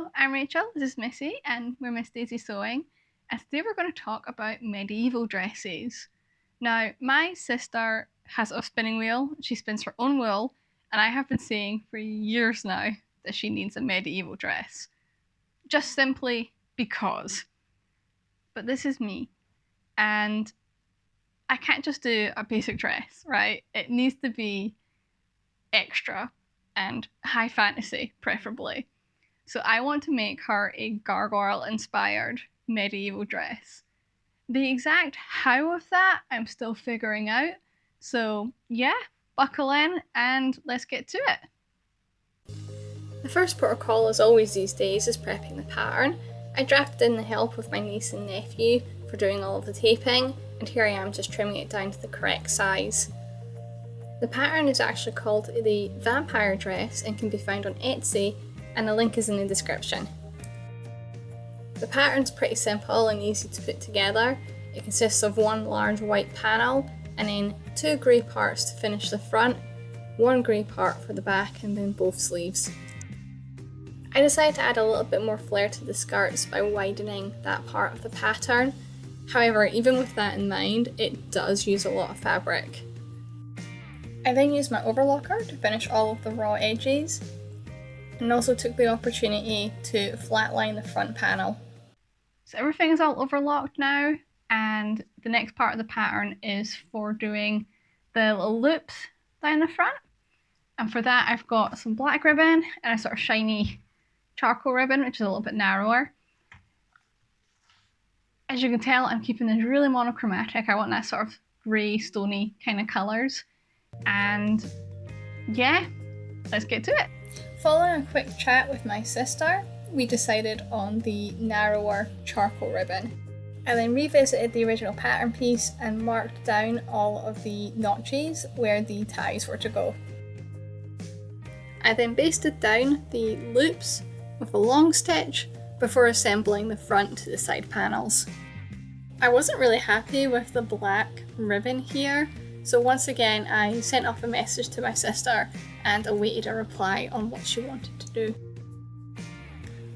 Hello, I'm Rachel, this is Missy, and we're Miss Daisy Sewing, and today we're going to talk about medieval dresses. Now, my sister has a spinning wheel, she spins her own wool, and I have been saying for years now that she needs a medieval dress. Just simply because. But this is me, and I can't just do a basic dress, right? It needs to be extra and high fantasy, preferably. So I want to make her a gargoyle inspired medieval dress. The exact how of that I'm still figuring out. So yeah, buckle in and let's get to it. The first protocol, as always these days, is prepping the pattern. I drafted in the help with my niece and nephew for doing all of the taping, and here I am just trimming it down to the correct size. The pattern is actually called the Vampire Dress and can be found on Etsy, and the link is in the description. The pattern's pretty simple and easy to put together. It consists of one large white panel and then two grey parts to finish the front, one grey part for the back, and then both sleeves. I decided to add a little bit more flair to the skirts by widening that part of the pattern. However, even with that in mind, it does use a lot of fabric. I then used my overlocker to finish all of the raw edges, and also took the opportunity to flatline the front panel. So everything is all overlocked now, and the next part of the pattern is for doing the little loops down the front. And for that I've got some black ribbon and a sort of shiny charcoal ribbon, which is a little bit narrower. As you can tell, I'm keeping this really monochromatic. I want that sort of grey, stony kind of colours. And yeah, let's get to it. Following a quick chat with my sister, we decided on the narrower charcoal ribbon. I then revisited the original pattern piece and marked down all of the notches where the ties were to go. I then basted down the loops with a long stitch before assembling the front to the side panels. I wasn't really happy with the black ribbon here, so once again I sent off a message to my sister and awaited a reply on what she wanted to do.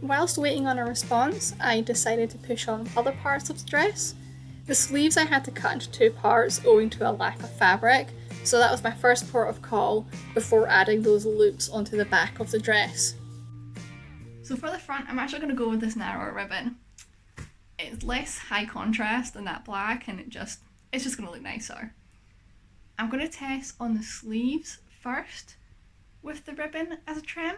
Whilst waiting on a response, I decided to push on other parts of the dress. The sleeves I had to cut into two parts owing to a lack of fabric, so that was my first port of call before adding those loops onto the back of the dress. So for the front, I'm actually going to go with this narrower ribbon. It's less high contrast than that black, and it's just going to look nicer. I'm going to test on the sleeves first with the ribbon as a trim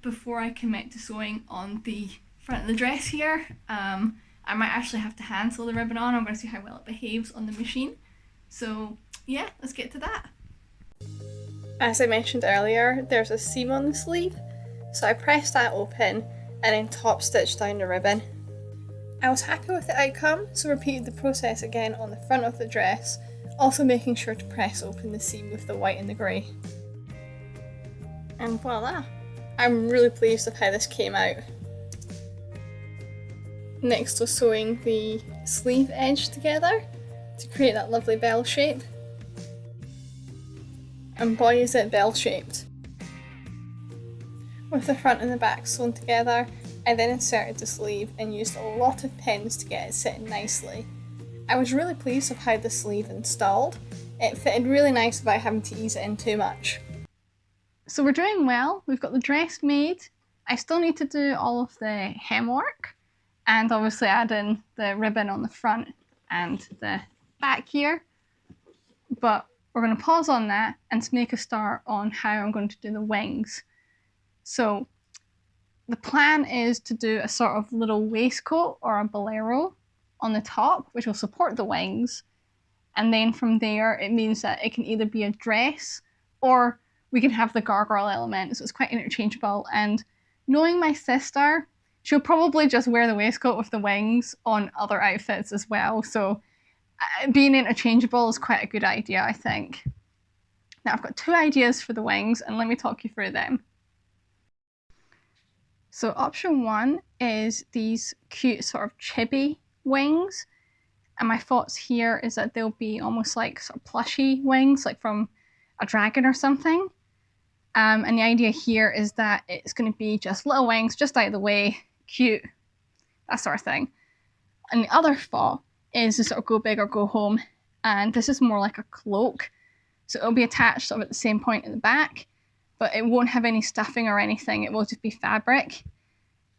before I commit to sewing on the front of the dress here. I might actually have to hand sew the ribbon on. I'm going to see how well it behaves on the machine. So yeah, let's get to that. As I mentioned earlier, there's a seam on the sleeve, so I pressed that open and then top stitched down the ribbon. I was happy with the outcome, so repeated the process again on the front of the dress, also making sure to press open the seam with the white and the grey. And voila! I'm really pleased with how this came out. Next was sewing the sleeve edge together to create that lovely bell shape. And boy is it bell shaped. With the front and the back sewn together, I then inserted the sleeve and used a lot of pins to get it sitting nicely. I was really pleased with how the sleeve installed. It fitted really nice without having to ease it in too much. So we're doing well, we've got the dress made. I still need to do all of the hem work and obviously add in the ribbon on the front and the back here. But we're going to pause on that and make a start on how I'm going to do the wings. So the plan is to do a sort of little waistcoat or a bolero on the top, which will support the wings. And then from there, it means that it can either be a dress or we can have the gargoyle element, so it's quite interchangeable. And knowing my sister, she'll probably just wear the waistcoat with the wings on other outfits as well. So being interchangeable is quite a good idea, I think. Now I've got two ideas for the wings, and let me talk you through them. So option one is these cute sort of chibi wings. And my thoughts here is that they'll be almost like sort of plushy wings, like from a dragon or something. And the idea here is that it's going to be just little wings, just out of the way, cute, that sort of thing. And the other spot is the sort of go big or go home. And this is more like a cloak. So it'll be attached sort of at the same point at the back, but it won't have any stuffing or anything. It will just be fabric.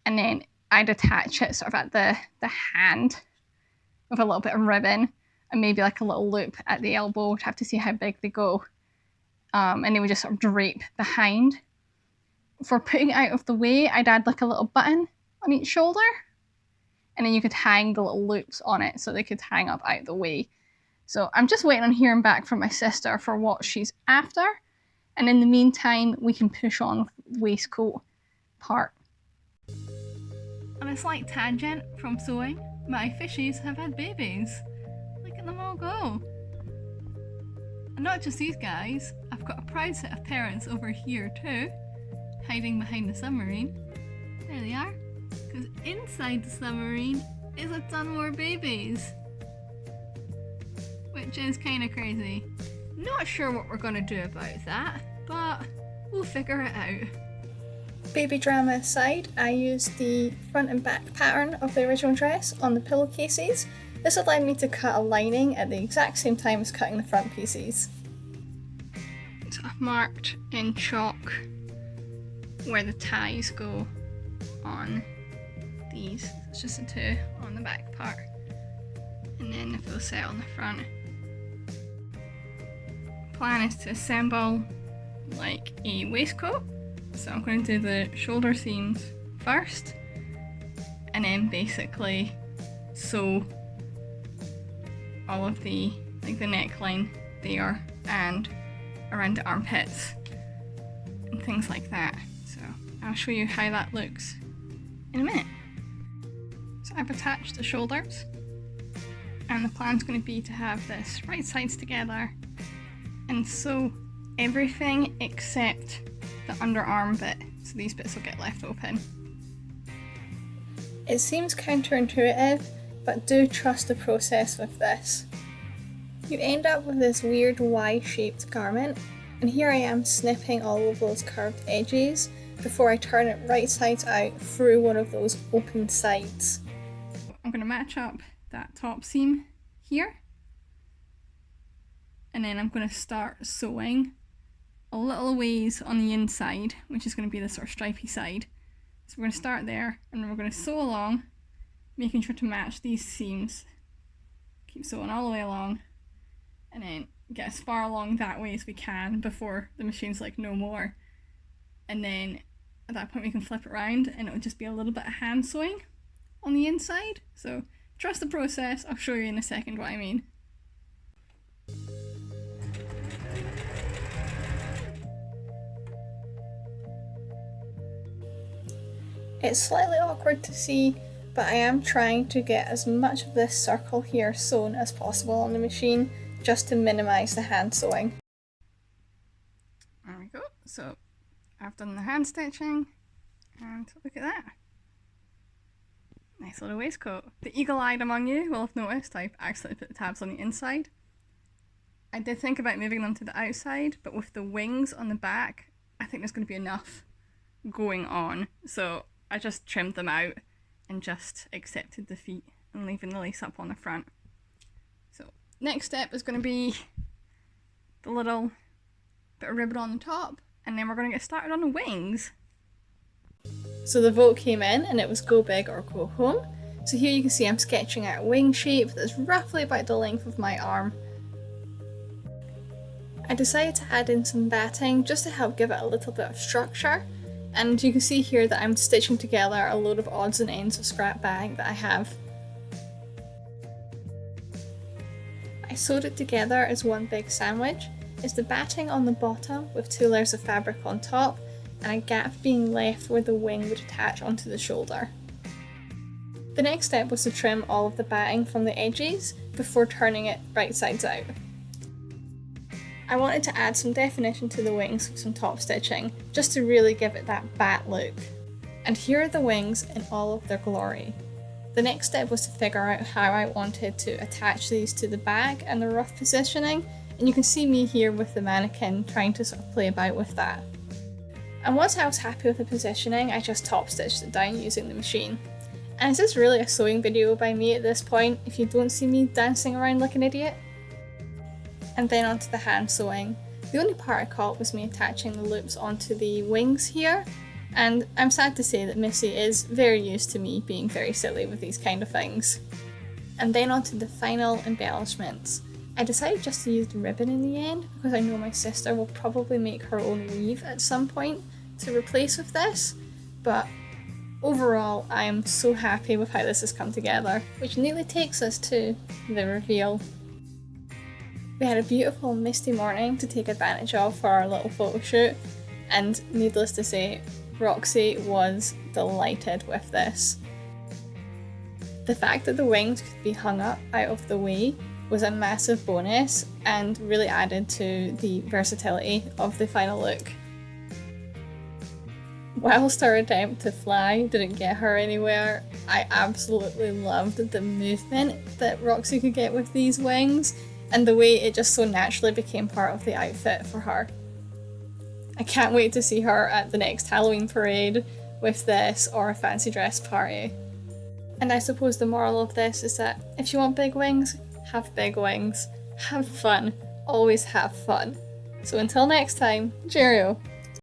And then I'd attach it sort of at the hand with a little bit of ribbon and maybe like a little loop at the elbow. We'd have to see how big they go. And they would just sort of drape behind. For putting it out of the way, I'd add like a little button on each shoulder. And then you could hang the little loops on it so they could hang up out of the way. So I'm just waiting on hearing back from my sister for what she's after. And in the meantime, we can push on with the waistcoat part. On a slight tangent from sewing, my fishies have had babies. Look at them all go. And not just these guys, I've got a proud set of parents over here too, hiding behind the submarine. There they are. Because inside the submarine is a ton more babies. Which is kind of crazy. Not sure what we're going to do about that, but we'll figure it out. Baby drama aside, I used the front and back pattern of the original dress on the pillowcases. This allowed me to cut a lining at the exact same time as cutting the front pieces. So I've marked in chalk where the ties go on these. It's just the two on the back part. And then the full set on the front. Plan is to assemble like a waistcoat. So I'm going to do the shoulder seams first and then basically sew all of the neckline there and around the armpits and things like that. So I'll show you how that looks in a minute. So I've attached the shoulders and the plan's going to be to have this right sides together and sew everything except the underarm bit, so these bits will get left open. It seems counterintuitive, but do trust the process with this. You end up with this weird Y-shaped garment, and here I am snipping all of those curved edges before I turn it right sides out through one of those open sides. I'm going to match up that top seam here, and then I'm going to start sewing a little ways on the inside, which is going to be the sort of stripy side. So we're going to start there and then we're going to sew along, making sure to match these seams. Keep sewing all the way along and then get as far along that way as we can before the machine's like no more. And then at that point we can flip it around and it'll just be a little bit of hand sewing on the inside. So trust the process, I'll show you in a second what I mean. It's slightly awkward to see, but I am trying to get as much of this circle here sewn as possible on the machine, just to minimise the hand sewing. There we go. So I've done the hand stitching, and look at that. Nice little waistcoat. The eagle-eyed among you will have noticed I've actually put the tabs on the inside. I did think about moving them to the outside, but with the wings on the back, I think there's going to be enough going on. So I just trimmed them out and just accepted defeat and leaving the lace up on the front. So next step is going to be the little bit of ribbon on the top, and then we're going to get started on the wings. So the vote came in and it was go big or go home. So here you can see I'm sketching out a wing shape that's roughly about the length of my arm. I decided to add in some batting just to help give it a little bit of structure. And you can see here that I'm stitching together a load of odds and ends of scrap bag that I have. I sewed it together as one big sandwich. It's the batting on the bottom with 2 layers of fabric on top and a gap being left where the wing would attach onto the shoulder. The next step was to trim all of the batting from the edges before turning it right sides out. I wanted to add some definition to the wings with some top stitching, just to really give it that bat look. And here are the wings in all of their glory. The next step was to figure out how I wanted to attach these to the bag and the rough positioning, and you can see me here with the mannequin trying to sort of play about with that. And once I was happy with the positioning, I just top stitched it down using the machine. And is this really a sewing video by me at this point, if you don't see me dancing around like an idiot? And then onto the hand sewing. The only part I caught was me attaching the loops onto the wings here, and I'm sad to say that Missy is very used to me being very silly with these kind of things. And then onto the final embellishments. I decided just to use the ribbon in the end because I know my sister will probably make her own weave at some point to replace with this, but overall I am so happy with how this has come together, which nearly takes us to the reveal. We had a beautiful misty morning to take advantage of for our little photo shoot, and needless to say, Roxy was delighted with this. The fact that the wings could be hung up out of the way was a massive bonus and really added to the versatility of the final look. Whilst our attempt to fly didn't get her anywhere, I absolutely loved the movement that Roxy could get with these wings and the way it just so naturally became part of the outfit for her. I can't wait to see her at the next Halloween parade with this or a fancy dress party. And I suppose the moral of this is that if you want big wings, have big wings. Have fun. Always have fun. So until next time, cheerio!